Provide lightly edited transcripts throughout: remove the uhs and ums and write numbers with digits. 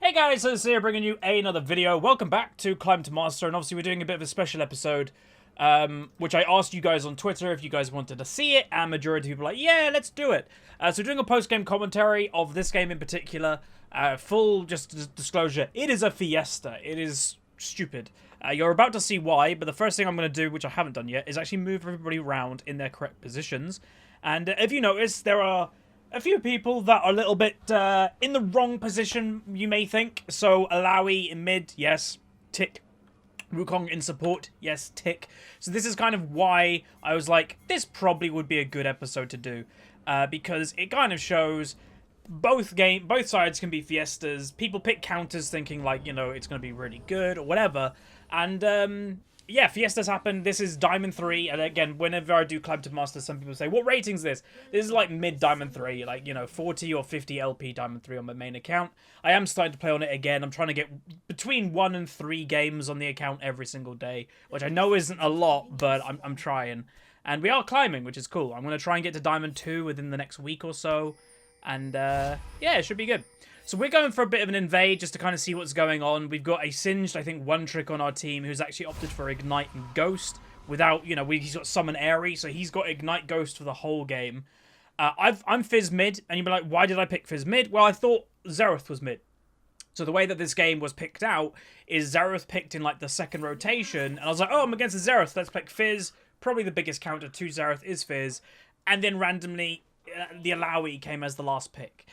Hey guys, so this is here bringing you another video. Welcome back to Climb to Master, and obviously we're doing a bit of a special episode, which I asked you guys on Twitter if you guys wanted to see it, and majority of people were like, yeah, let's do it. So we're doing a post-game commentary of this game in particular. Full just disclosure, it is a fiesta. It is stupid. You're about to see why, but the first thing I'm going to do, which I haven't done yet, is actually move everybody around in their correct positions. And if you notice, there are a few people that are a little bit in the wrong position, you may think. So, Alawi in mid, yes, tick. Wukong in support, yes, tick. So this is kind of why I was like, this probably would be a good episode to do. Because it kind of shows both sides can be fiestas. People pick counters thinking like, you know, it's going to be really good or whatever. And, yeah, fiestas happen. This is Diamond 3, and again, whenever I do Climb to Master, some people say, what rating's this? This is like mid Diamond 3, like, you know, 40 or 50 LP Diamond 3 on my main account. I am starting to play on it again. I'm trying to get between 1 and 3 games on the account every single day, which I know isn't a lot, but I'm trying. And we are climbing, which is cool. I'm going to try and get to Diamond 2 within the next week or so, and yeah, it should be good. So we're going for a bit of an invade just to kind of see what's going on. We've got a Singed, I think, one trick on our team who's actually opted for Ignite and Ghost without, you know, he's got Summon Airy, so he's got Ignite Ghost for the whole game. I'm Fizz mid, and you'll be like, why did I pick Fizz mid? Well, I thought Xerath was mid. So the way that this game was picked out is Xerath picked in, like, the second rotation, and I was like, oh, I'm against the Xerath, let's pick Fizz. Probably the biggest counter to Xerath is Fizz. And then randomly, the Alawi came as the last pick.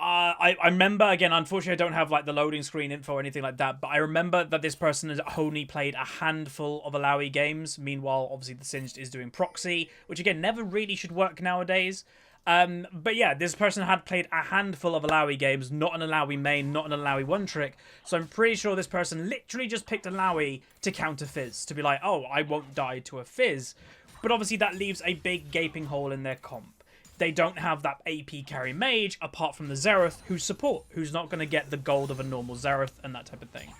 I remember, again, unfortunately I don't have like the loading screen info or anything like that, but I remember that this person has only played a handful of Alawi games. Meanwhile, obviously the Singed is doing proxy, which again, never really should work nowadays. But yeah, this person had played a handful of Alawi games, not an Alawi main, not an Alawi one trick. So I'm pretty sure this person literally just picked Alawi to counter Fizz, to be like, oh, I won't die to a Fizz. But obviously that leaves a big gaping hole in their comp. They don't have that AP carry mage, apart from the Xerath, who's support, who's not going to get the gold of a normal Xerath and that type of thing.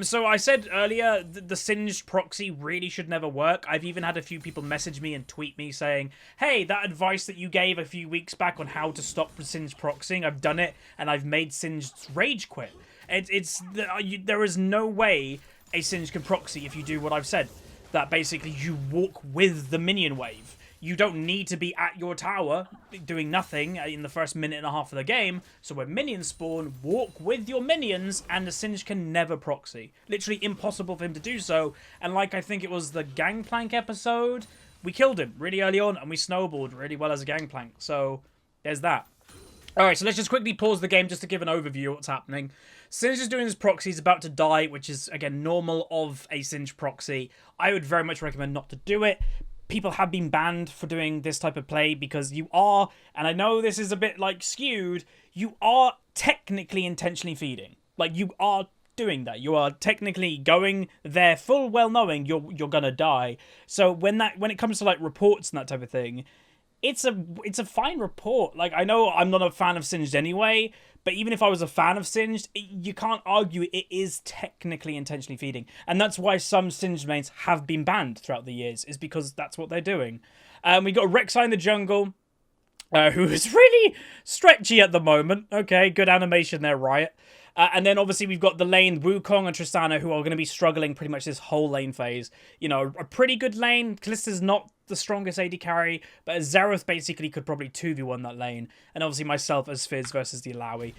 So I said earlier, the Singed proxy really should never work. I've even had a few people message me and tweet me saying, hey, that advice that you gave a few weeks back on how to stop Singed proxying, I've done it, and I've made Singed rage quit. There is no way a Singed can proxy if you do what I've said. That basically you walk with the minion wave. You don't need to be at your tower doing nothing in the first minute and a half of the game. So when minions spawn, walk with your minions, and the Singed can never proxy. Literally impossible for him to do so. And like I think it was the Gangplank episode, we killed him really early on, and we snowballed really well as a Gangplank. So there's that. Alright, so let's just quickly pause the game just to give an overview of what's happening. Singed is doing his proxy, he's about to die, which is, again, normal of a Singed proxy. I would very much recommend not to do it. People have been banned for doing this type of play because you are, and I know this is a bit like skewed, you are technically intentionally feeding. Like, you are doing that. You are technically going there full well knowing you're gonna die. So when it comes to like reports and that type of thing, it's a fine report. Like, I know I'm not a fan of Singed anyway, but even if I was a fan of Singed, you can't argue it is technically intentionally feeding. And that's why some Singed mains have been banned throughout the years, is because that's what they're doing. We got Rek'Sai in the jungle, who is really stretchy at the moment. Okay, good animation there, Riot. And then obviously we've got the lane, Wukong and Tristana, who are going to be struggling pretty much this whole lane phase. You know, a pretty good lane. Callista's not the strongest AD carry, but Xerath basically could probably 2v1 that lane. And obviously myself as Fizz versus the Alawi,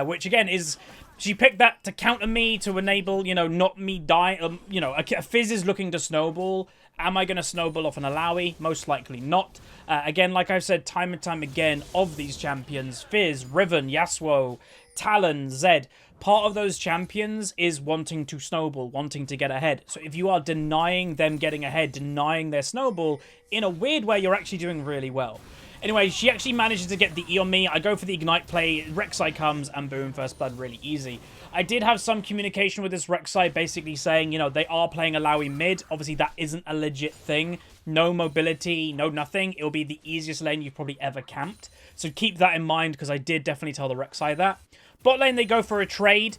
which again is, she picked that to counter me, to enable, you know, not me die. You know, a Fizz is looking to snowball. Am I going to snowball off an Alawi? Most likely not. Again, like I've said time and time again of these champions, Fizz, Riven, Yasuo, Talon, Zed, part of those champions is wanting to snowball, wanting to get ahead. So if you are denying them getting ahead, denying their snowball, in a weird way, you're actually doing really well. Anyway, she actually manages to get the E on me. I go for the Ignite play, Rek'Sai comes, and boom, first blood, really easy. I did have some communication with this Rek'Sai basically saying, you know, they are playing Alawi mid. Obviously, that isn't a legit thing. No mobility, no nothing. It'll be the easiest lane you've probably ever camped. So keep that in mind, because I did definitely tell the Rek'Sai that. Bot lane, they go for a trade.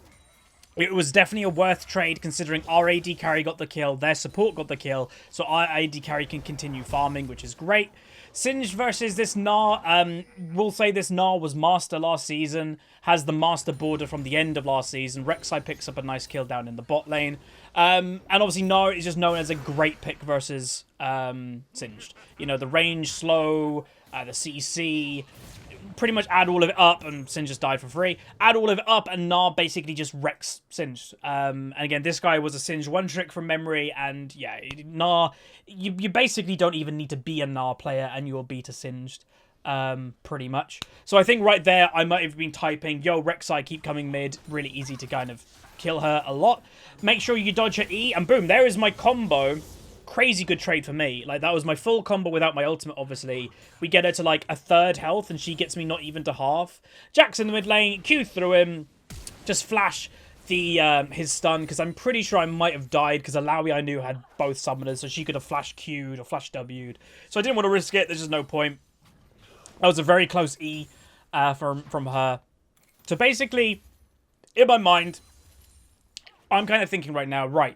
It was definitely a worth trade considering our AD carry got the kill, their support got the kill, so our AD carry can continue farming, which is great. Singed versus this Gnar. We'll say this Gnar was Master last season, has the Master border from the end of last season. Rek'Sai picks up a nice kill down in the bot lane. And obviously Gnar is just known as a great pick versus Singed. You know, the range, slow, the CC, pretty much add all of it up, and Singed just died for free. Add all of it up, and Gnar basically just wrecks Singed. And again, this guy was a Singed one-trick from memory, and yeah, Gnar, you basically don't even need to be a Gnar player, and you'll beat a Singed, pretty much. So I think right there, I might have been typing, yo, Rek'Sai, keep coming mid, really easy to kind of kill her a lot. Make sure you dodge her E, and boom, there is my combo. Crazy good trade for me. Like, that was my full combo without my ultimate, obviously. We get her to, like, a third health, and she gets me not even to half. Jack's in the mid lane, Q through him, just flash the his stun, because I'm pretty sure I might have died, because Alawi I knew had both summoners, so she could have flash Q'd or flash W'd. So I didn't want to risk it, there's just no point. That was a very close E from her. So basically, in my mind, I'm kind of thinking right now, right,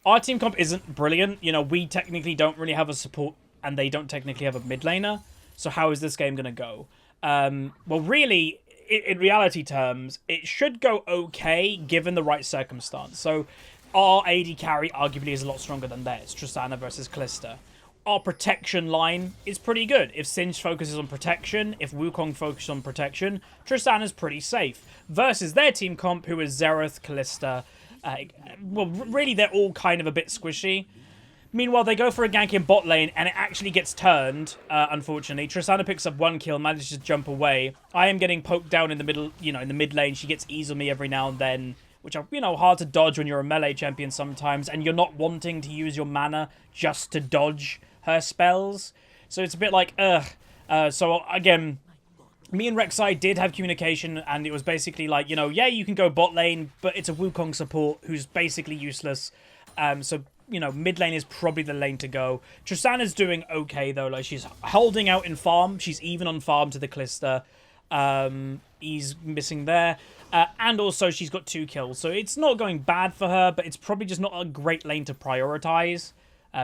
our team comp isn't brilliant. You know, we technically don't really have a support, and they don't technically have a mid laner. So how is this game going to go? Well, really, in reality terms, it should go okay, given the right circumstance. So our AD carry arguably is a lot stronger than theirs. Tristana versus Kalista. Our protection line is pretty good. If Singed focuses on protection, if Wukong focuses on protection, Tristana's pretty safe. Versus their team comp, who is Xerath, Kalista. Well, really, they're all kind of a bit squishy. Meanwhile, they go for a gank in bot lane, and it actually gets turned, unfortunately. Tristana picks up one kill, manages to jump away. I am getting poked down in the middle, you know, in the mid lane. She gets ease on me every now and then, which are, you know, hard to dodge when you're a melee champion sometimes, and you're not wanting to use your mana just to dodge her spells. So it's a bit like, ugh. So, again, me and Rek'Sai did have communication, and it was basically like, you know, yeah, you can go bot lane, but it's a Wukong support who's basically useless. So, you know, mid lane is probably the lane to go. Tristana's doing okay, though. Like, she's holding out in farm. She's even on farm to the Kalista. He's missing there. And also, she's got 2 kills. So it's not going bad for her, but it's probably just not a great lane to prioritize.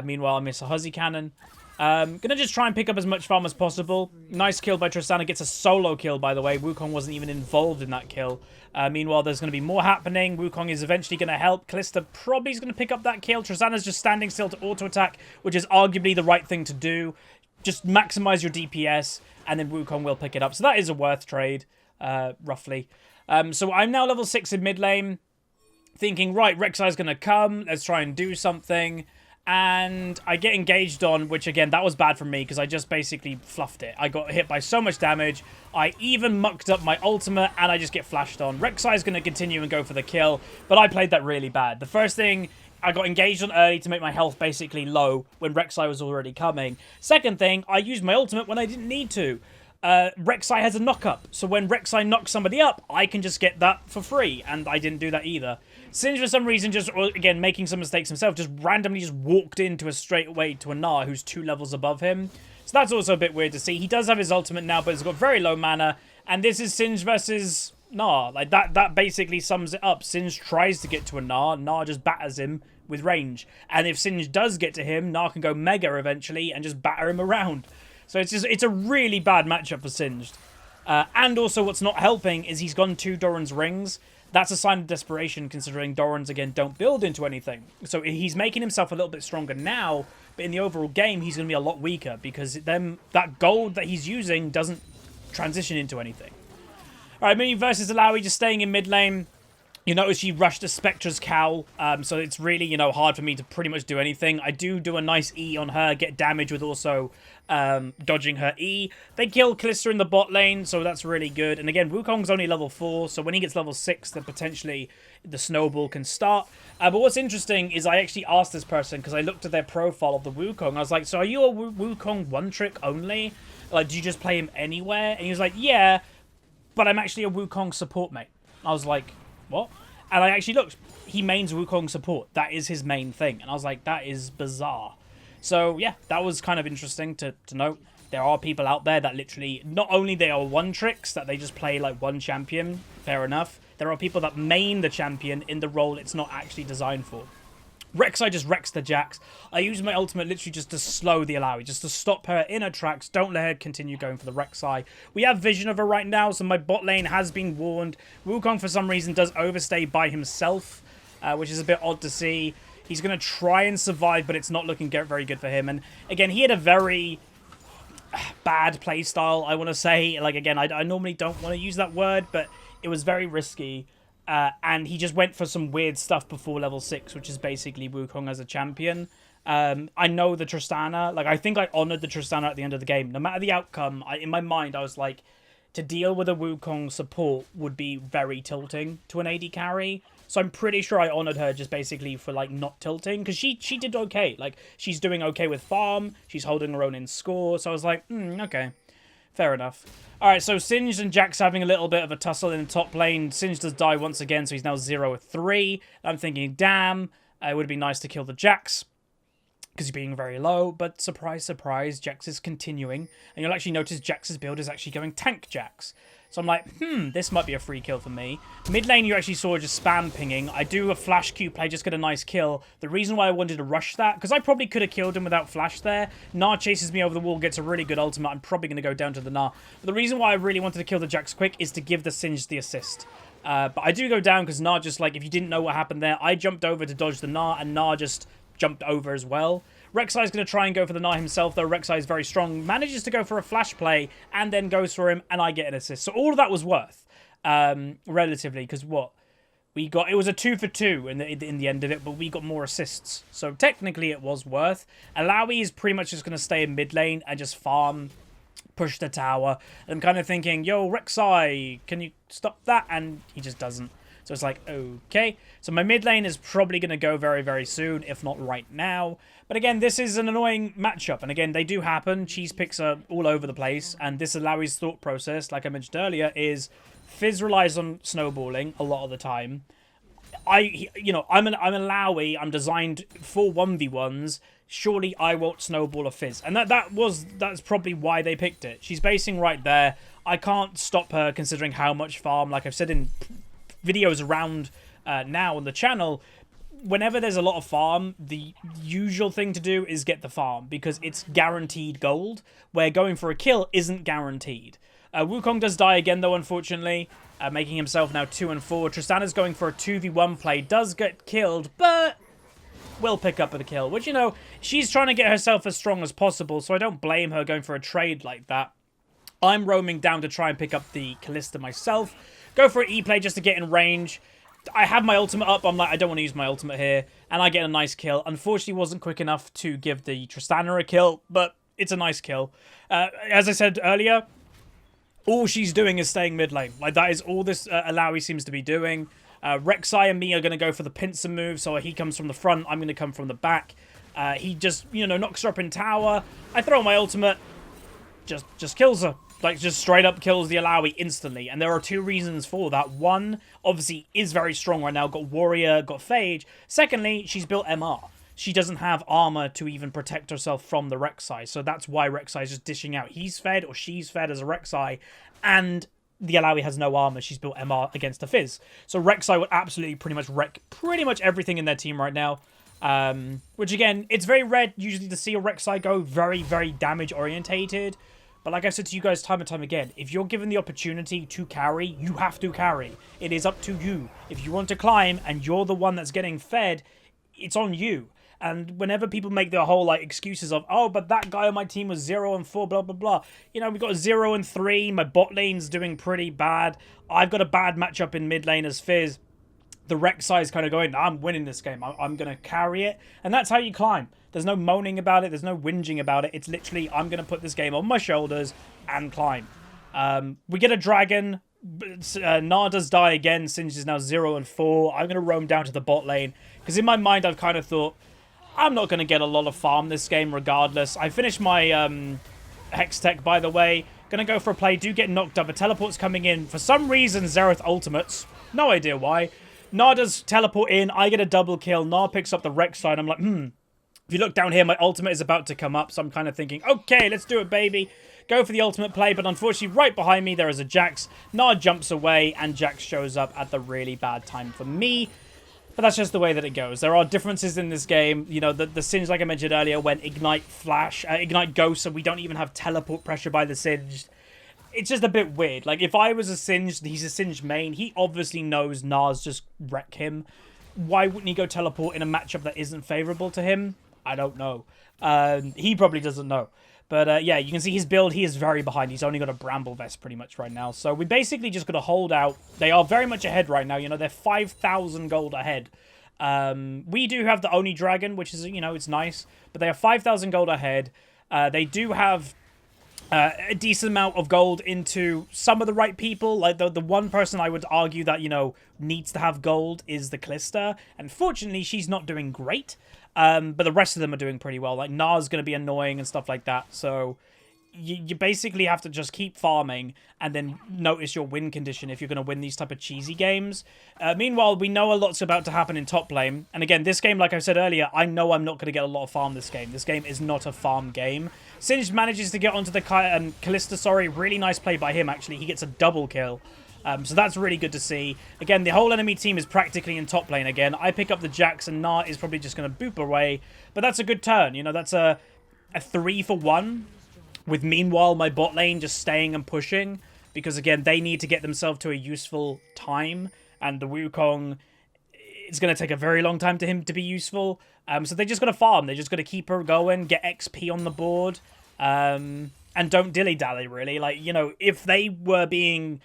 Meanwhile, I miss a Huzzy cannon. Gonna just try and pick up as much farm as possible. Nice kill by Tristana. Gets a solo kill, by the way. Wukong wasn't even involved in that kill. Meanwhile, there's going to be more happening. Wukong is eventually going to help. Kalista probably is going to pick up that kill. Tristana's just standing still to auto-attack, which is arguably the right thing to do. Just maximize your DPS, and then Wukong will pick it up. So that is a worth trade, roughly. So I'm now level 6 in mid lane, thinking, right, Rek'Sai's going to come. Let's try and do something. And I get engaged on, which again, that was bad for me because I just basically fluffed it. I got hit by so much damage. I even mucked up my ultimate and I just get flashed on. Rek'Sai's going to continue and go for the kill, but I played that really bad. The first thing, I got engaged on early to make my health basically low when Rek'Sai was already coming. Second thing, I used my ultimate when I didn't need to. Rek'Sai has a knock-up, so when Rek'Sai knocks somebody up, I can just get that for free, and I didn't do that either. Singed, for some reason, just, again, making some mistakes himself, just randomly just walked into a straightaway to a Gnar who's 2 levels above him. So that's also a bit weird to see. He does have his ultimate now, but it's got very low mana, and this is Singed versus Gnar. Like, that basically sums it up. Singed tries to get to a Gnar, Gnar just batters him with range. And if Singed does get to him, Gnar can go Mega eventually and just batter him around. So it's a really bad matchup for Singed. And also what's not helping is he's gone 2 Doran's rings. That's a sign of desperation considering Doran's, again, don't build into anything. So he's making himself a little bit stronger now, but in the overall game, he's going to be a lot weaker because that gold that he's using doesn't transition into anything. All right, Mini versus Alawi, just staying in mid lane. You notice she rushed a Spectre's Cowl, so it's really, you know, hard for me to pretty much do anything. I do a nice E on her, get damage with also dodging her E. They kill Kalista in the bot lane, so that's really good. And again, Wukong's only level 4, so when he gets level 6, then potentially the snowball can start. But what's interesting is I actually asked this person, because I looked at their profile of the Wukong. I was like, so are you a Wukong one-trick only? Like, do you just play him anywhere? And he was like, yeah, but I'm actually a Wukong support mate. I was like, what? And I actually looked. He mains Wukong support. That is his main thing. And I was like, that is bizarre. So, yeah, that was kind of interesting to note. There are people out there that literally, not only they are one-tricks, that they just play like one champion, fair enough. There are people that main the champion in the role it's not actually designed for. Rek'Sai just wrecks the Jax. I use my ultimate literally just to slow the Alawi, just to stop her in her tracks. Don't let her continue going for the Rek'Sai. We have vision of her right now, so my bot lane has been warned. Wukong, for some reason, does overstay by himself, which is a bit odd to see. He's going to try and survive, but it's not looking very good for him. And again, he had a very bad playstyle, I want to say. Like, again, I normally don't want to use that word, but it was very risky. And he just went for some weird stuff before level 6, which is basically Wukong as a champion. I know the Tristana. Like, I think I honored the Tristana at the end of the game. No matter the outcome, in my mind, I was like, to deal with a Wukong support would be very tilting to an AD carry. So I'm pretty sure I honored her just basically for, like, not tilting. Because she did okay. Like, she's doing okay with farm. She's holding her own in score. So I was like, okay. Fair enough. Alright, so Singed and Jax having a little bit of a tussle in the top lane. Singed does die once again, so he's now 0-3. I'm thinking, damn, it would be nice to kill the Jax, because he's being very low. But surprise, surprise, Jax is continuing. And you'll actually notice Jax's build is actually going tank Jax. So I'm like, this might be a free kill for me. Mid lane, you actually saw just spam pinging. I do a flash Q play, just get a nice kill. The reason why I wanted to rush that, because I probably could have killed him without flash there. Gnar chases me over the wall, gets a really good ultimate. I'm probably going to go down to the Gnar. But the reason why I really wanted to kill the Jax quick is to give the Singed the assist. But I do go down because Gnar just, like, if you didn't know what happened there, I jumped over to dodge the Gnar, and Gnar just jumped over as well. Rek'Sai is going to try and go for the Gnar himself, though. Rek'Sai is very strong, manages to go for a flash play, and then goes for him, and I get an assist. So all of that was worth, relatively, because what? We got, it was a 2 for 2 in the end of it, but we got more assists. So technically it was worth. Alawi is pretty much just going to stay in mid lane and just farm, push the tower. And I'm kind of thinking, yo, Rek'Sai, can you stop that? And he just doesn't. So it's like, okay. So my mid lane is probably going to go very, very soon, if not right now. But again, this is an annoying matchup. And again, they do happen. Cheese picks are all over the place. And this Alawi's thought process, like I mentioned earlier, is Fizz relies on snowballing a lot of the time. I'm an Alawi. I'm designed for 1v1s. Surely I won't snowball a Fizz. And that's probably why they picked it. She's basing right there. I can't stop her considering how much farm, like I've said in videos around now on the channel, whenever there's a lot of farm, the usual thing to do is get the farm because it's guaranteed gold, where going for a kill isn't guaranteed. Wukong does die again, though, unfortunately, making himself now 2-4. Tristana's going for a 2v1 play, does get killed, but will pick up the kill, which, you know, she's trying to get herself as strong as possible, so I don't blame her going for a trade like that. I'm roaming down to try and pick up the Kalista myself. Go for an E-play just to get in range. I have my ultimate up. I'm like, I don't want to use my ultimate here. And I get a nice kill. Unfortunately, wasn't quick enough to give the Tristana a kill, but it's a nice kill. As I said earlier, all she's doing is staying mid lane. Like, that is all this Alawi seems to be doing. Rek'Sai and me are going to go for the pincer move, so he comes from the front. I'm going to come from the back. He just, knocks her up in tower. I throw my ultimate. Just kills her. Like, just straight up kills the Alawi instantly. And there are two reasons for that. One, obviously, is very strong right now. Got Warrior, got Phage. Secondly, she's built MR. She doesn't have armor to even protect herself from the Rek'Sai. So that's why Rek'Sai is just dishing out. He's fed or she's fed as a Rek'Sai. And the Alawi has no armor. She's built MR against a Fizz. So Rek'Sai would absolutely pretty much wreck pretty much everything in their team right now. Which, again, it's very rare usually to see a Rek'Sai go very, very damage-orientated. But like I've said to you guys time and time again, if you're given the opportunity to carry, you have to carry. It is up to you. If you want to climb and you're the one that's getting fed, it's on you. And whenever people make their whole excuses of, oh, but that guy on my team was 0-4, blah, blah, blah. We got 0-3. My bot lane's doing pretty bad. I've got a bad matchup in mid lane as Fizz. The Rek'Sai is kind of going, I'm winning this game. I'm going to carry it. And that's how you climb. There's no moaning about it. There's no whinging about it. It's literally, I'm going to put this game on my shoulders and climb. We get a dragon. Gnar does die again. Singed is now 0-4. I'm going to roam down to the bot lane. Because in my mind, I've kind of thought, I'm not going to get a lot of farm this game regardless. I finished my Hex Tech, by the way. Going to go for a play. Do get knocked up. A teleport's coming in. For some reason, Xerath ultimates. No idea why. Gnar does teleport in. I get a double kill. Gnar picks up the Rek'Sai. And I'm like, If you look down here, my ultimate is about to come up. So I'm kind of thinking, okay, let's do it, baby. Go for the ultimate play. But unfortunately, right behind me, there is a Jax. Gnar jumps away. And Jax shows up at the really bad time for me. But that's just the way that it goes. There are differences in this game. You know, the Singed, like I mentioned earlier, when Ignite Flash, Ignite Ghost, so we don't even have teleport pressure by the Singed. It's just a bit weird. Like, if I was a Singed, he's a Singed main, he obviously knows Nas just wreck him. Why wouldn't he go teleport in a matchup that isn't favorable to him? I don't know. He probably doesn't know. But yeah, you can see his build, he is very behind. He's only got a Bramble Vest pretty much right now. So we basically just got to hold out. They are very much ahead right now. You know, they're 5,000 gold ahead. We do have the Oni Dragon, which is, you know, it's nice. But they are 5,000 gold ahead. They do have a decent amount of gold into some of the right people. Like, the one person I would argue that, you know, needs to have gold is the Callista. Unfortunately, she's not doing great. But the rest of them are doing pretty well. Like, Na's going to be annoying and stuff like that. So you basically have to just keep farming and then notice your win condition if you're going to win these type of cheesy games. Meanwhile, we know a lot's about to happen in top lane. And again, this game, like I said earlier, I know I'm not going to get a lot of farm this game. This game is not a farm game. Singed manages to get onto the Callista, sorry. Really nice play by him, actually. He gets a double kill. So that's really good to see. Again, the whole enemy team is practically in top lane again. I pick up the Jax, and Na is probably just going to boop away. But that's a good turn. You know, that's a 3-for-1. With meanwhile, my bot lane just staying and pushing. Because, again, they need to get themselves to a useful time. And the Wukong, it's going to take a very long time to him to be useful. So they just got to farm. They just got to keep her going, get XP on the board. And don't dilly-dally, really. Like, you know, if they were being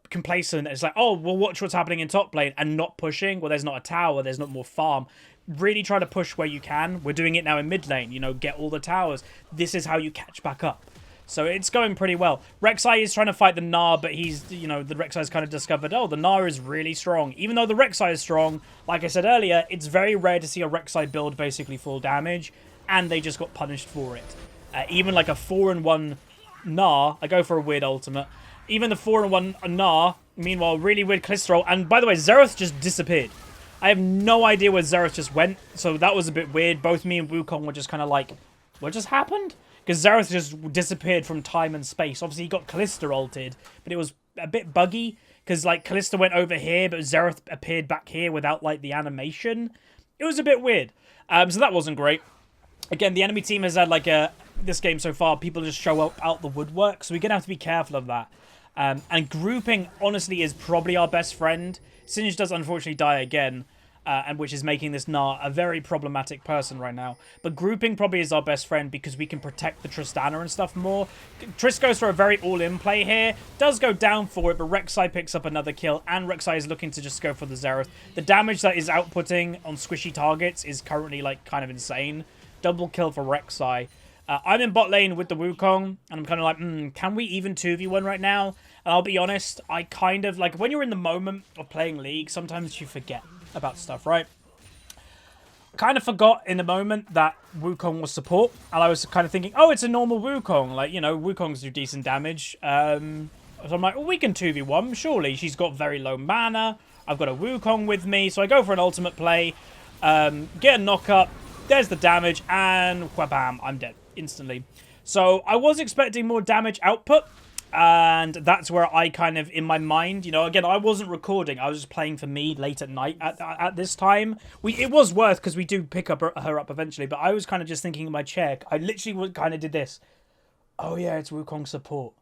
complacent, it's like, oh, we'll watch what's happening in top lane and not pushing. Well, there's not a tower, there's not more farm. Really try to push where you can. We're doing it now in mid lane, you know, get all the towers. This is how you catch back up. So it's going pretty well. Rek'Sai is trying to fight the Gnar, but he's, you know, the Rek'Sai's kind of discovered, oh, the Gnar is really strong. Even though the Rek'Sai is strong, like I said earlier, it's very rare to see a Rek'Sai build basically full damage, and they just got punished for it. Even like a 4-in-1 Gnar, I go for a weird ultimate. Even the 4-in-1 Gnar, meanwhile, really weird Callista roll. And by the way, Xerath just disappeared. I have no idea where Xerath just went, so that was a bit weird. Both me and Wukong were just kind of like, what just happened? Because Xerath just disappeared from time and space. Obviously, he got Callista ulted, but it was a bit buggy. Because, like, Callista went over here, but Xerath appeared back here without, like, the animation. It was a bit weird. So that wasn't great. Again, the enemy team has had, like, this game so far, people just show up out the woodwork, so we're going to have to be careful of that. And grouping, honestly, is probably our best friend. Singed does unfortunately die again, and which is making this Gnar a very problematic person right now. But grouping probably is our best friend because we can protect the Tristana and stuff more. Triss goes for a very all-in play here. Does go down for it, but Rek'Sai picks up another kill, and Rek'Sai is looking to just go for the Xerath. The damage that is outputting on squishy targets is currently, like, kind of insane. Double kill for Rek'Sai. I'm in bot lane with the Wukong, and I'm kind of like, can we even 2v1 right now? And I'll be honest, I kind of, like, when you're in the moment of playing League, sometimes you forget about stuff, right? I kind of forgot in the moment that Wukong was support, and I was kind of thinking, oh, it's a normal Wukong. Like, you know, Wukongs do decent damage. So I'm like, well, we can 2v1, surely. She's got very low mana. I've got a Wukong with me, so I go for an ultimate play, get a knock-up, there's the damage, and whabam, I'm dead instantly. So I was expecting more damage output, and that's where I kind of, in my mind, you know, again, I wasn't recording. I was just playing for me late at night at this time. It was worth, because we do pick up her up eventually, but I was kind of just thinking in my chair. I literally kind of did this. Oh, yeah, it's Wukong support.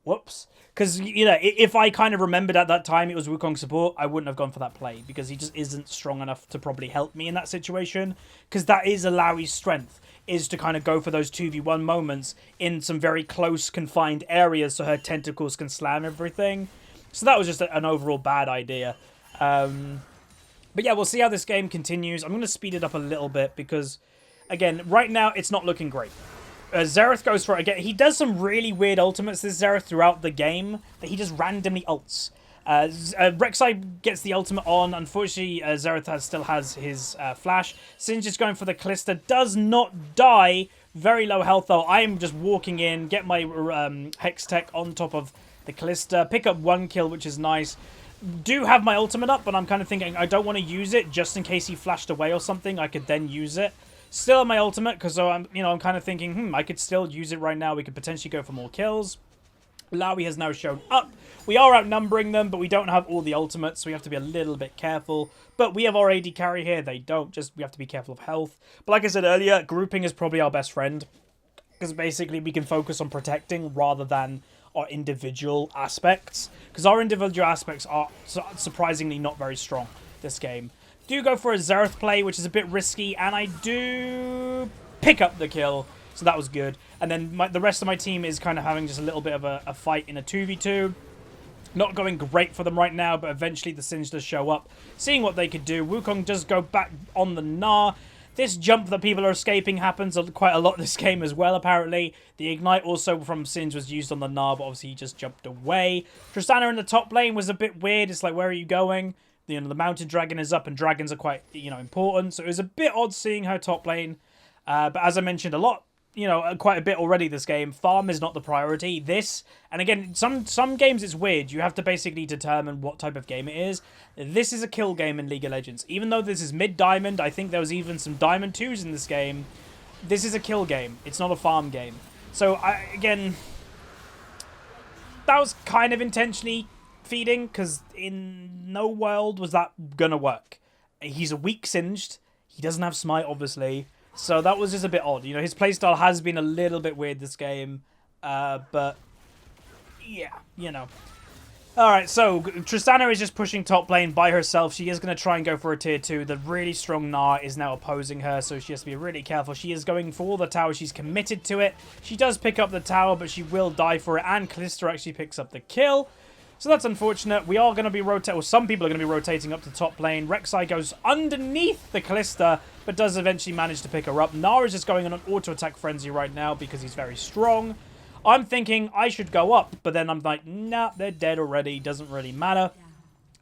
Whoops. Because, you know, if I kind of remembered at that time it was Wukong support, I wouldn't have gone for that play, because he just isn't strong enough to probably help me in that situation, because that is Alawi's strength, is to kind of go for those 2v1 moments in some very close, confined areas so her tentacles can slam everything. So that was just an overall bad idea. But yeah, we'll see how this game continues. I'm going to speed it up a little bit because, again, right now it's not looking great. Xerath goes for it again. He does some really weird ultimates, this Xerath, throughout the game that he just randomly ults. Rek'Sai gets the ultimate on. Unfortunately, Xerath still has his flash. Singed is going for the Callista. Does not die. Very low health, though. I am just walking in, get my Hex Tech on top of the Callista. Pick up one kill, which is nice. Do have my ultimate up, but I'm kind of thinking I don't want to use it just in case he flashed away or something. I could then use it. Still on my ultimate, because I'm kind of thinking, I could still use it right now. We could potentially go for more kills. Lowy has now shown up. We are outnumbering them, but we don't have all the ultimates, so we have to be a little bit careful. But we have our AD carry here. They don't. Just we have to be careful of health. But like I said earlier, grouping is probably our best friend. Because basically we can focus on protecting rather than our individual aspects. Because our individual aspects are surprisingly not very strong this game. Do go for a Xerath play, which is a bit risky. And I do pick up the kill. So that was good. And then the rest of my team is kind of having just a little bit of a fight in a 2v2. Not going great for them right now, but eventually the Singe does show up. Seeing what they could do. Wukong does go back on the Gnar. This jump that people are escaping happens quite a lot this game as well, apparently. The Ignite also from Singe was used on the Gnar, but obviously he just jumped away. Tristana in the top lane was a bit weird. It's like, where are you going? You know, the Mountain Dragon is up, and dragons are quite, you know, important. So it was a bit odd seeing her top lane. But as I mentioned a lot, you know, quite a bit already this game. Farm is not the priority. This, and again, some games it's weird. You have to basically determine what type of game it is. This is a kill game in League of Legends. Even though this is mid-diamond, I think there was even some Diamond 2s in this game. This is a kill game. It's not a farm game. So, again, that was kind of intentionally feeding, because in no world was that gonna work. He's a weak Singed. He doesn't have Smite, obviously. So that was just a bit odd. You know, his playstyle has been a little bit weird this game. But, yeah, you know. Alright, so Tristana is just pushing top lane by herself. She is going to try and go for a tier 2. The really strong Gnar is now opposing her, so she has to be really careful. She is going for the tower. She's committed to it. She does pick up the tower, but she will die for it. And Kalista actually picks up the kill. So that's unfortunate. We are going to be rotating, or some people are going to be rotating up to top lane. Rek'Sai goes underneath the Kalista, but does eventually manage to pick her up. Gnar is just going on an auto-attack frenzy right now because he's very strong. I'm thinking I should go up, but then I'm like, nah, they're dead already. Doesn't really matter.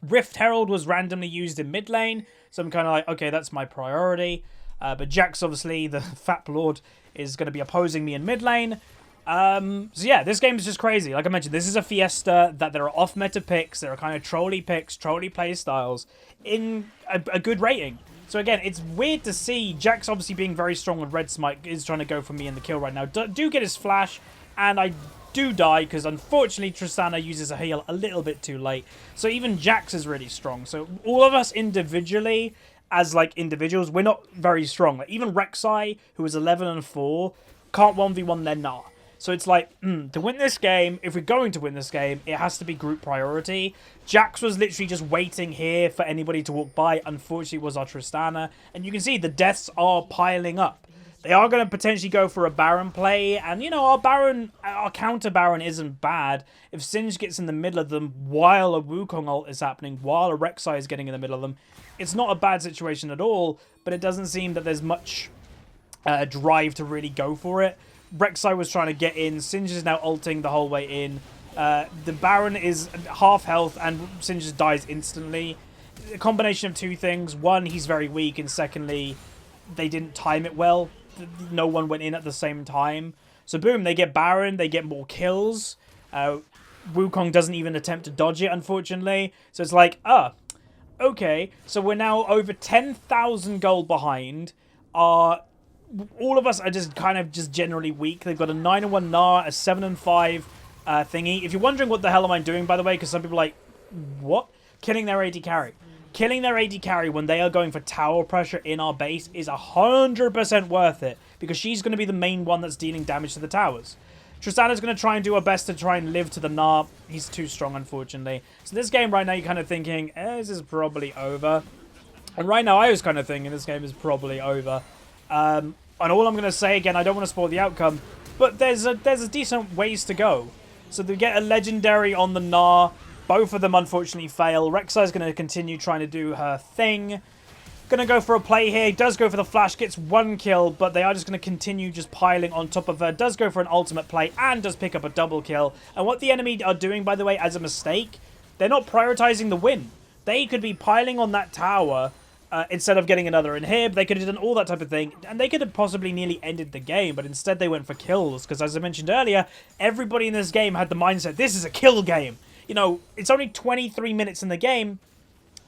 Rift Herald was randomly used in mid lane, so I'm kind of like, okay, that's my priority. But Jax, obviously, the Fat Lord, is going to be opposing me in mid lane. So yeah, this game is just crazy. Like I mentioned, this is a Fiesta that there are off-meta picks, there are kind of trolly picks, trolly play styles in a good rating. So again, it's weird to see Jax obviously being very strong with Red Smite is trying to go for me in the kill right now. Do get his flash, and I do die because unfortunately Tristana uses a heal a little bit too late. So even Jax is really strong. So all of us individually, as like individuals, we're not very strong. Like even Rek'Sai, who is 11 and 4, can't 1v1 their Gnar. So it's like, to win this game, if we're going to win this game, it has to be group priority. Jax was literally just waiting here for anybody to walk by. Unfortunately, it was our Tristana. And you can see the deaths are piling up. They are going to potentially go for a Baron play. And, you know, our counter Baron isn't bad. If Singe gets in the middle of them while a Wukong ult is happening, while a Rek'Sai is getting in the middle of them, it's not a bad situation at all. But it doesn't seem that there's much drive to really go for it. Rek'Sai was trying to get in. Singe is now ulting the whole way in. The Baron is half health and Singe just dies instantly. A combination of two things. One, he's very weak, and secondly, they didn't time it well. No one went in at the same time. So boom, they get Baron, they get more kills. Wukong doesn't even attempt to dodge it, unfortunately. So it's like, okay. So we're now over 10,000 gold behind. All of us are just kind of just generally weak. They've got a 9 and 1 Gnar, a 7 and 5 thingy. If you're wondering what the hell am I doing, by the way, because some people are like, what? Killing their AD carry. Killing their AD carry when they are going for tower pressure in our base is 100% worth it, because she's going to be the main one that's dealing damage to the towers. Tristana's going to try and do her best to try and live to the Gnar. He's too strong, unfortunately. So this game right now, you're kind of thinking, this is probably over. And right now, I was kind of thinking this game is probably over. And all I'm going to say, again, I don't want to spoil the outcome, but there's a decent ways to go. So they get a legendary on the Gnar. Both of them, unfortunately, fail. Rek'Sai's going to continue trying to do her thing. Going to go for a play here. Does go for the flash. Gets one kill, but they are just going to continue just piling on top of her. Does go for an ultimate play and does pick up a double kill. And what the enemy are doing, by the way, as a mistake, they're not prioritizing the win. They could be piling on that tower instead of getting another inhib. They could have done all that type of thing, and they could have possibly nearly ended the game, but instead they went for kills, because as I mentioned earlier, everybody in this game had the mindset, this is a kill game. You know, it's only 23 minutes in the game.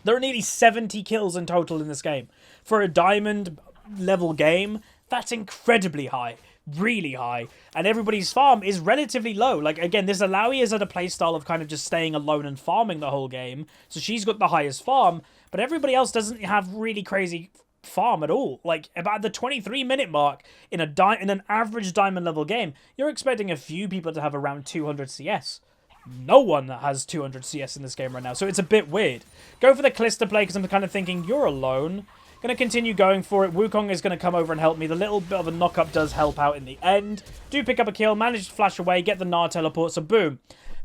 There are nearly 70 kills in total in this game. For a diamond level game, that's incredibly high. really high, and everybody's farm is relatively low. Like, again, this Alawi is at a playstyle of kind of just staying alone and farming the whole game, so she's got the highest farm, but everybody else doesn't have really crazy farm at all. Like, about the 23-minute mark in an average diamond level game, you're expecting a few people to have around 200 CS. No one has 200 CS in this game right now, so it's a bit weird. Go for the Kalista play, because I'm kind of thinking, you're alone. Going to continue going for it. Wukong is going to come over and help me. The little bit of a knock-up does help out in the end. Do pick up a kill, manage to flash away, get the Gnar teleport, so boom.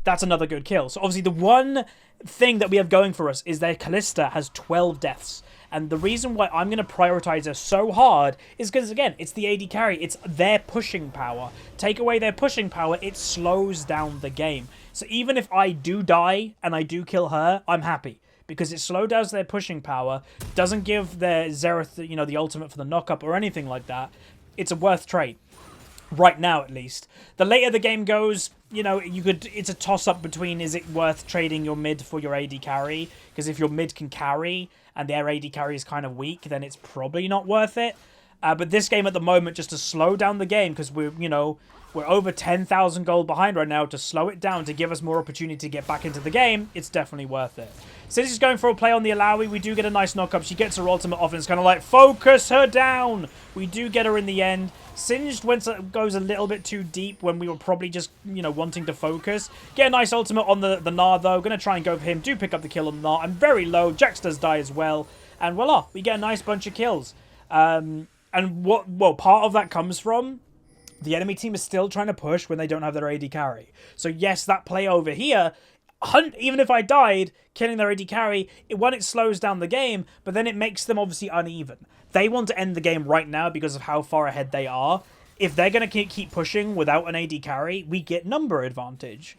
That's another good kill. So obviously the one thing that we have going for us is that Kalista has 12 deaths. And the reason why I'm going to prioritize her so hard is because, again, it's the AD carry. It's their pushing power. Take away their pushing power, it slows down the game. So even if I do die and I do kill her, I'm happy. Because it slows down their pushing power, doesn't give their Xerath, you know, the ultimate for the knock-up or anything like that. It's a worth trade. Right now, at least. The later the game goes, you know, it's a toss-up between, is it worth trading your mid for your AD carry? Because if your mid can carry and their AD carry is kind of weak, then it's probably not worth it. But this game at the moment, just to slow down the game, because we're over 10,000 gold behind right now, to slow it down, to give us more opportunity to get back into the game, it's definitely worth it. Since he's going for a play on the Alawi, we do get a nice knock-up. She gets her ultimate off, and it's kind of like, focus her down! We do get her in the end. Singed goes a little bit too deep when we were probably just, you know, wanting to focus. Get a nice ultimate on the Gnar, though. Going to try and go for him. Do pick up the kill on the Gnar. I'm very low. Jax does die as well. And voila, we get a nice bunch of kills. And part of that comes from the enemy team is still trying to push when they don't have their AD carry. So yes, that play over here, even if I died, killing their AD carry, it slows down the game, but then it makes them obviously uneven. They want to end the game right now because of how far ahead they are. If they're going to keep pushing without an AD carry, we get number advantage.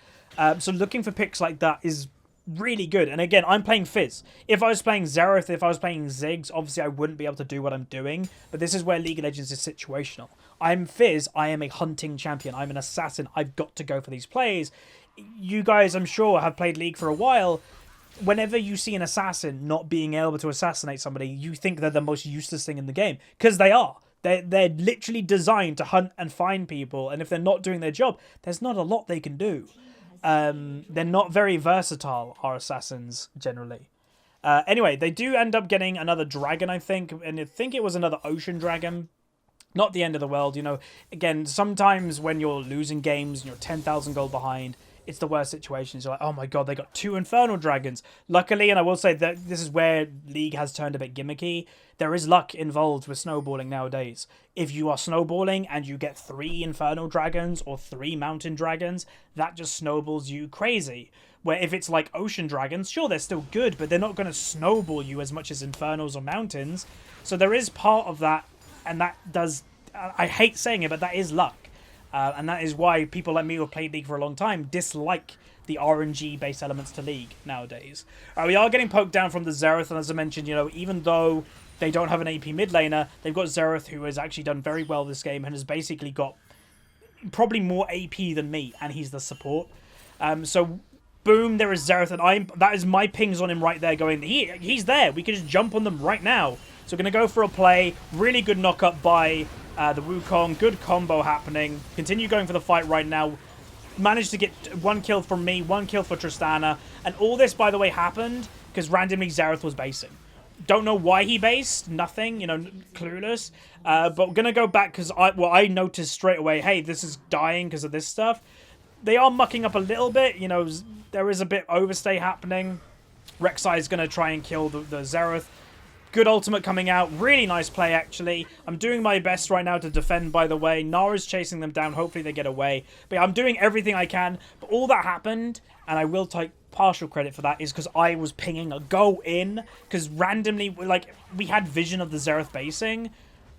So looking for picks like that is really good. And again, I'm playing Fizz. If I was playing Xerath, if I was playing Ziggs, obviously I wouldn't be able to do what I'm doing. But this is where League of Legends is situational. I'm Fizz. I am a hunting champion. I'm an assassin. I've got to go for these plays. You guys, I'm sure, have played League for a while. Whenever you see an assassin not being able to assassinate somebody, you think they're the most useless thing in the game. Because they are. They're literally designed to hunt and find people. And if they're not doing their job, there's not a lot they can do. They're not very versatile, our assassins, generally. Anyway, they do end up getting another dragon, I think. And I think it was another ocean dragon. Not the end of the world, you know. Again, sometimes when you're losing games and you're 10,000 gold behind, it's the worst situations. You're like, oh my god, they got 2 infernal dragons. Luckily, and I will say that this is where League has turned a bit gimmicky, there is luck involved with snowballing nowadays. If you are snowballing and you get 3 infernal dragons or 3 mountain dragons, that just snowballs you crazy. Where if it's like ocean dragons, sure, they're still good, but they're not going to snowball you as much as infernals or mountains. So there is part of that, and that does, I hate saying it, but that is luck. And that is why people like me who have played League for a long time dislike the RNG-based elements to League nowadays. We are getting poked down from the Xerath, and as I mentioned, you know, even though they don't have an AP mid laner, they've got Xerath, who has actually done very well this game and has basically got probably more AP than me, and he's the support. So, boom, there is Xerath, and that is my pings on him right there going, he's there, we can just jump on them right now. So we're going to go for a play, really good knock-up by the Wukong, good combo happening, continue going for the fight right now. Managed to get 1 kill from me, 1 kill for Tristana, and all this, by the way, happened because randomly Xerath was basing. Don't know why he based, nothing, you know, clueless. But we're going to go back because I noticed straight away, hey, this is dying because of this stuff. They are mucking up a little bit, you know, there is a bit overstay happening. Rek'Sai is going to try and kill the Xerath. Good ultimate coming out. Really nice play, actually. I'm doing my best right now to defend, by the way. Nara's chasing them down. Hopefully they get away. But yeah, I'm doing everything I can. But all that happened, and I will take partial credit for that, is because I was pinging a go in. Because randomly, like, we had vision of the Xerath basing.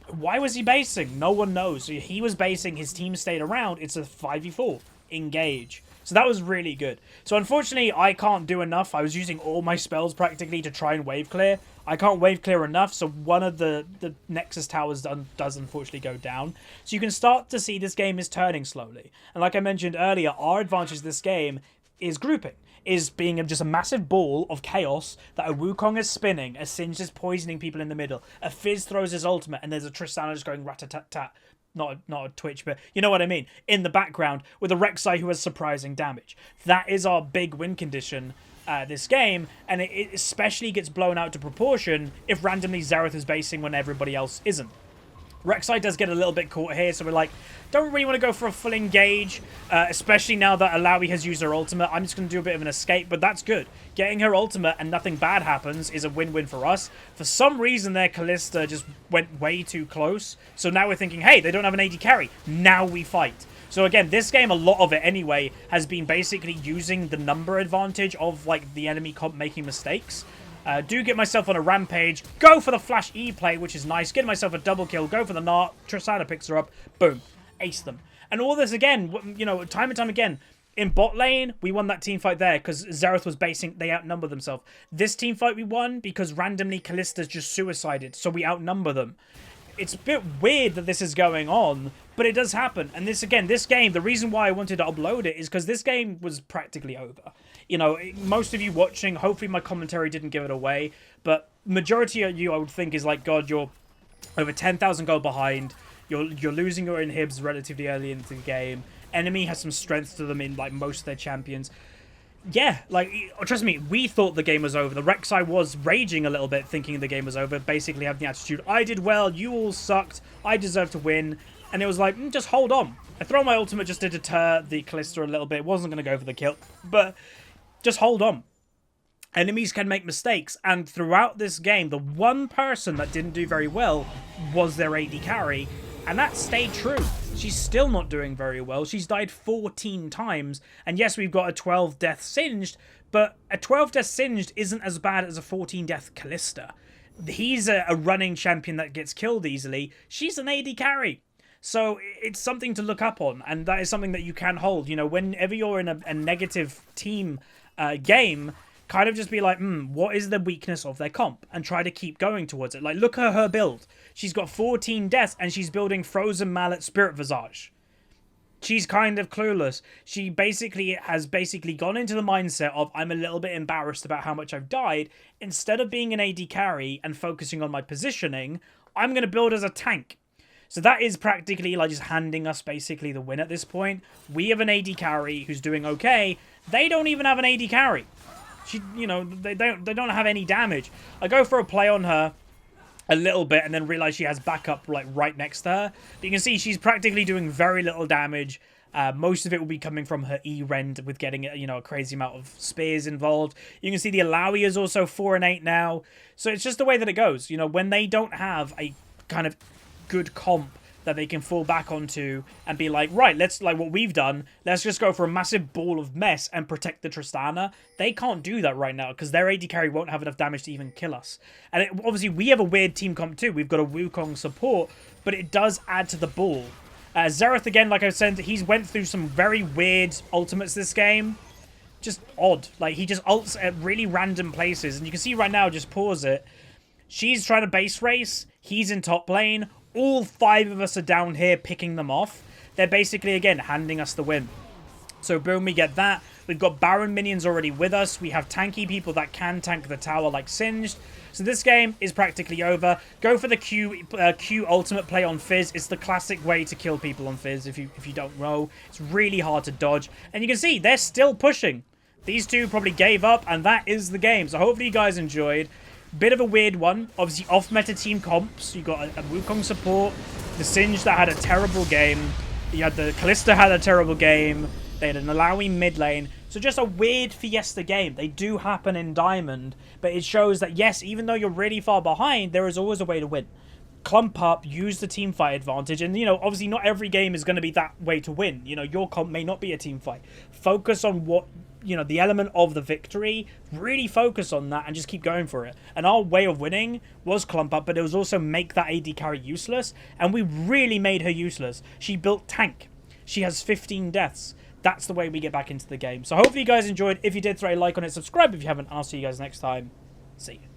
Why was he basing? No one knows. So he was basing. His team stayed around. It's a 5v4. Engage. So that was really good. So unfortunately, I can't do enough. I was using all my spells practically to try and wave clear. I can't wave clear enough, so one of the Nexus towers does unfortunately go down. So you can start to see this game is turning slowly. And like I mentioned earlier, our advantage in this game is grouping. Is being just a massive ball of chaos that a Wukong is spinning, a Singed is poisoning people in the middle, a Fizz throws his ultimate, and there's a Tristana just going rat-a-tat-tat. not a Twitch, but you know what I mean, in the background with a Rek'Sai who has surprising damage. That is our big win condition this game, and it especially gets blown out to proportion if randomly Xerath is basing when everybody else isn't. Rek'Sai does get a little bit caught here, so we're like, don't really want to go for a full engage, especially now that Alawi has used her ultimate. I'm just going to do a bit of an escape, but that's good. Getting her ultimate and nothing bad happens is a win-win for us. For some reason, their Kalista just went way too close, so now we're thinking, hey, they don't have an AD carry. Now we fight. So again, this game, a lot of it anyway, has been basically using the number advantage of like the enemy comp making mistakes. Do get myself on a rampage, go for the flash E play, which is nice, get myself a double kill, go for the Nart, Tristana picks her up, boom, ace them. And all this again, you know, time and time again, in bot lane, we won that team fight there because Xerath was basing, they outnumber themselves. This team fight we won because randomly Kalista's just suicided, so we outnumber them. It's a bit weird that this is going on, but it does happen. And this, again, this game, the reason why I wanted to upload it is because this game was practically over. You know, most of you watching, hopefully my commentary didn't give it away, but majority of you, I would think, is like, God, you're over 10,000 gold behind. You're losing your inhibs relatively early into the game. Enemy has some strength to them in, like, most of their champions. Yeah, like, trust me, we thought the game was over. The Rek'Sai was raging a little bit, thinking the game was over, basically having the attitude, I did well, you all sucked, I deserve to win. And it was like, just hold on. I throw my ultimate just to deter the Kalista a little bit. Wasn't going to go for the kill, but just hold on. Enemies can make mistakes, and throughout this game, the one person that didn't do very well was their AD carry, and that stayed true. She's still not doing very well. She's died 14 times, and yes, we've got a 12 death singed, but a 12 death singed isn't as bad as a 14 death Kalista. He's a running champion that gets killed easily. She's an AD carry. So it's something to look up on, and that is something that you can hold. You know, whenever you're in a negative team game, kind of just be like, what is the weakness of their comp? And try to keep going towards it. Like, look at her build. She's got 14 deaths, and she's building Frozen Mallet Spirit Visage. She's kind of clueless. She has gone into the mindset of, I'm a little bit embarrassed about how much I've died. Instead of being an AD carry and focusing on my positioning, I'm going to build as a tank. So that is practically like just handing us basically the win at this point. We have an AD carry who's doing okay. They don't even have an AD carry. You know, they don't have any damage. I go for a play on her a little bit and then realize she has backup like right next to her. But you can see she's practically doing very little damage. Most of it will be coming from her E-Rend with getting, you know, a crazy amount of spears involved. You can see the Alawi is also 4 and 8 now. So it's just the way that it goes. You know, when they don't have a kind of good comp that they can fall back onto and be like, right, let's, like what we've done, let's just go for a massive ball of mess and protect the Tristana. They can't do that right now because their AD carry won't have enough damage to even kill us. And obviously we have a weird team comp too. We've got a Wukong support, but it does add to the ball. Xerath, again, like I said, he's went through some very weird ultimates this game. Just odd. Like, he just ults at really random places. And you can see right now, just pause it. She's trying to base race. He's in top lane. All 5 of us are down here picking them off. They're basically, again, handing us the win. So, boom, we get that. We've got Baron minions already with us. We have tanky people that can tank the tower like Singed. So this game is practically over. Go for the Q ultimate play on Fizz. It's the classic way to kill people on Fizz if you don't know. It's really hard to dodge. And you can see, they're still pushing. These two probably gave up, and that is the game. So hopefully you guys enjoyed. Bit of a weird one. Obviously, off-meta team comps. You got a Wukong support. The Singed that had a terrible game. You had the Kalista had a terrible game. They had an Alawi mid lane. So just a weird Fiesta game. They do happen in Diamond. But it shows that, yes, even though you're really far behind, there is always a way to win. Clump up, use the team fight advantage. And, you know, obviously not every game is going to be that way to win. You know, your comp may not be a team fight. Focus on what, you know, the element of the victory. Really focus on that and just keep going for it. And our way of winning was clump up, but it was also make that AD carry useless. And we really made her useless. She built tank. She has 15 deaths. That's the way we get back into the game. So hopefully you guys enjoyed. If you did, throw a like on it. Subscribe if you haven't. I'll see you guys next time. See you.